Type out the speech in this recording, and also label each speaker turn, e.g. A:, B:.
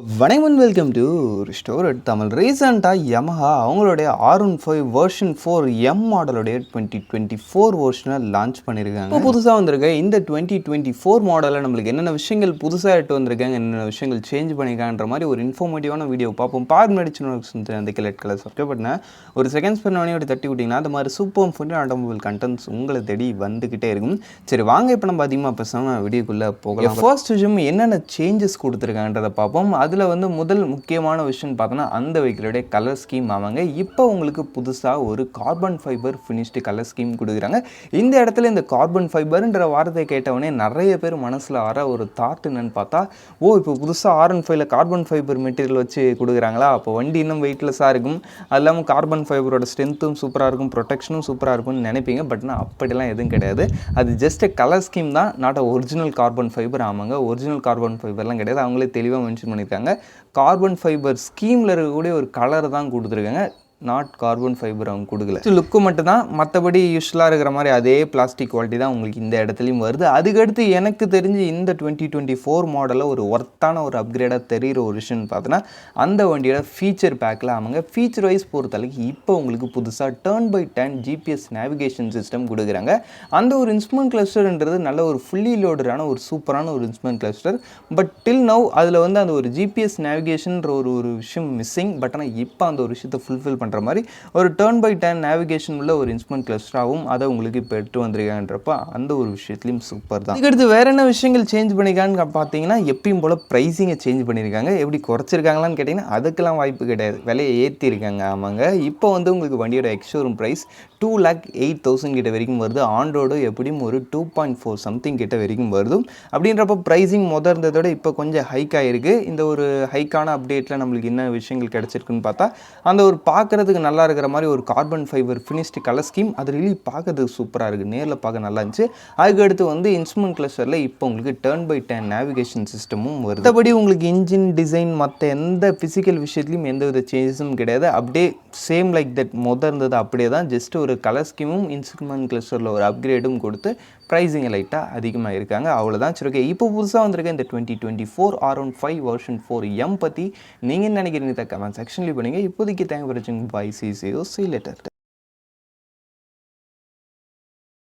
A: வணக்கம் welcome to restore Tamil. ரீசெண்டாக Yamaha அவங்களுடைய R15 வெர்ஷன் 4 எம் மாடலுடைய 2024 வெர்ஷனை லான்ச் பண்ணியிருக்காங்க. இப்போ புதுசாக வந்திருக்க இந்த 2024 மாடலில் நம்மளுக்கு என்னென்ன விஷயங்கள் புதுசாக எடுத்து வந்திருக்காங்க, என்னென்ன விஷயங்கள் சேஞ்ச் பண்ணியிருக்கான்ற மாதிரி ஒரு இன்ஃபர்மேட்டிவான வீடியோ பார்ப்போம். அந்த ரெட் கலர் சப்ஸ்கிரைப் பண்ண ஒரு செகண்ட்ஸ் பண்ணி ஒரு தட்டி விட்டிங்கன்னா அந்த மாதிரி சூப்பர் ஃபுட் ஆட்டோமொபைல் கண்டென்ட்ஸ் உங்களை தேடி வந்துக்கிட்டே இருக்கும். சரி வாங்க இப்போ நம்ம அதிகமாக பேசாமல் வீடியோக்குள்ளே போகலாம். ஃபர்ஸ்ட் விஷயம் என்னென்ன சேஞ்சஸ் கொடுத்துருக்காங்கன்றதை பார்ப்போம். அதில் வந்து முதல் முக்கியமான விஷயம் பார்த்தோன்னா அந்த வெஹிக்கிளுடைய கலர் ஸ்கீம் ஆவாங்க. இப்போ உங்களுக்கு புதுசாக ஒரு carbon fibre finished colour scheme கொடுக்குறாங்க. இந்த இடத்துல இந்த கார்பன் ஃபைபர்ன்ற வார்த்தையை கேட்டவொடனே நிறைய பேர் மனசில் வர ஒரு தாட் என்னன்னு பார்த்தா, இப்போ புதுசாக R15 கார்பன் ஃபைபர் மெட்டீரியல் வச்சு கொடுக்குறாங்களா, அப்போ வண்டி இன்னும் வெயிட்லெஸ்ஸாக இருக்கும், அது இல்லாமல் கார்பன் ஃபைபரோட ஸ்ட்ரென்த்தும் சூப்பராக இருக்கும், ப்ரொடெக்ஷனும் சூப்பராக இருக்கும்னு நினைப்பீங்க. பட் நான் அப்படிலாம் எதுவும் கிடையாது. அது ஜஸ்ட் கலர் ஸ்கீம் தான், நாட் ஒரிஜினல் கார்பன் ஃபைபர். ஆமாங்க, ஒரிஜினல் கார்பன் ஃபைபர்லாம் கிடையாது. அவங்களே தெளிவாக மென்ஷன் பண்ணியிருக்காங்க. கார்பன் ஃபைபர் ஸ்கீமில் இருக்கக்கூடிய ஒரு கலர் தான் கொடுத்துருக்காங்க, நாட் கார்பன் ஃபைபர் அவங்க கொடுக்கல. லுக்கு மட்டும் தான், மற்றபடி யூஸ்வலாக இருக்கிற மாதிரி அதே பிளாஸ்டிக் குவாலிட்டி தான் உங்களுக்கு இந்த இடத்துலையும் வருது. அதுக்கடுத்து எனக்கு தெரிஞ்சு இந்த 2024 மாடலில் ஒரு ஒர்த்தான ஒரு அப்கிரேடாக தெரிகிற ஒரு விஷயம்னு பார்த்தோன்னா அந்த வண்டியோட ஃபீச்சர் பேக்கில் அவங்க ஃபீச்சர் வைஸ் பொறுத்தளவுக்கு இப்போ உங்களுக்கு புதுசாக turn by turn GPS navigation system கொடுக்குறாங்க. அந்த ஒரு இன்ஸ்ட்ருமெண்ட் கிளஸ்டர்ன்றது நல்ல ஒரு ஃபுல்லி லோடடான ஒரு சூப்பரான ஒரு instrument cluster. But till now அதில் வந்து அந்த ஒரு ஜிபிஎஸ் நேவிகேஷன்ற ஒரு விஷயம் மிஸ்ஸிங். பட் ஆனால் இப்போ அந்த ஒரு விஷயத்தை ஃபுல்ஃபில் பண்ணுற மாதிரி ஒரு டர்ன் பை டர்ன் நேவிகேஷன் உள்ள ஒரு இன்ஸ்ட்ருமெண்ட் கிளஸ்டராகவும் அதை உங்களுக்கு இப்போ எடுத்து வந்திருக்காங்கன்றப்ப அந்த ஒரு விஷயத்துலையும் சூப்பர் தான். இதுக்கடுத்து வேறு என்ன விஷயங்கள் சேஞ்ச் பண்ணியிருக்காங்கன்னு பார்த்தீங்கன்னா, எப்பயும் போல் ப்ரைஸிங்கை சேஞ்ச் பண்ணியிருக்காங்க. எப்படி குறைச்சிருக்காங்களான்னு கேட்டிங்கன்னா அதுக்கெல்லாம் வாய்ப்பு கிடையாது, விலையை ஏற்றிருக்காங்க. ஆமாங்க, இப்போ வந்து உங்களுக்கு வண்டியோட எக்ஸ்ஷோரூம் ப்ரைஸ் 2,08,000 கிட்ட வரைக்கும் வருது. ஆண்டோடு எப்படியும் ஒரு 2.4 சம்திங் கிட்ட வரைக்கும் வருது. அப்படின்றப்ப ப்ரைஸிங் இருந்ததோட இப்போ கொஞ்சம் ஹைக் ஆகிருக்கு. இந்த ஒரு ஹைக்கான அப்டேட்டில் நம்மளுக்கு என்ன விஷயங்கள் கிடச்சிருக்குன்னு பார்த்தா, அந்த ஒரு பார்க்குறதுக்கு நல்லா இருக்கிற மாதிரி ஒரு carbon fibre finished colour scheme, அது ரிலி பார்க்கறதுக்கு சூப்பராக இருக்குது, நேரில் பார்க்க நல்லா இருந்துச்சு. அதுக்கடுத்து வந்து இன்ஸ்ட்ருமெண்ட் கிளஸ்டரில் இப்போ உங்களுக்கு டர்ன் பை டர்ன் நேவிகேஷன் சிஸ்டமும் வருது. மற்றபடி உங்களுக்கு இன்ஜின் டிசைன் மற்ற எந்த ஃபிசிக்கல் விஷயத்துலையும் எந்த வித சேஞ்சஸும் கிடையாது. அப்படியே சேம் லைக் தட் இருந்தது அப்படியே தான். ஜஸ்ட் ஒரு கலர் ஸ்கீமும் இன்ஸ்ட்ருமெண்ட் கிளஸ்டரில் ஒரு அப்கிரேடும் கொடுத்து ப்ரைஸிங் லைட்டாக அதிகமாக இருக்காங்க, அவ்வளோதான். சரி ஓகே, இப்போ புதுசாக வந்திருக்க இந்த 2024 R15 வெர்ஷன் 4 எம் பற்றி நீங்கள் என்ன நினைக்கிறீங்க கமெண்ட் செக்ஷன்லேயே பண்ணுங்கள். இப்போதைக்கு தேங்க் ஃபார் வாட்சிங். Bye, see you later.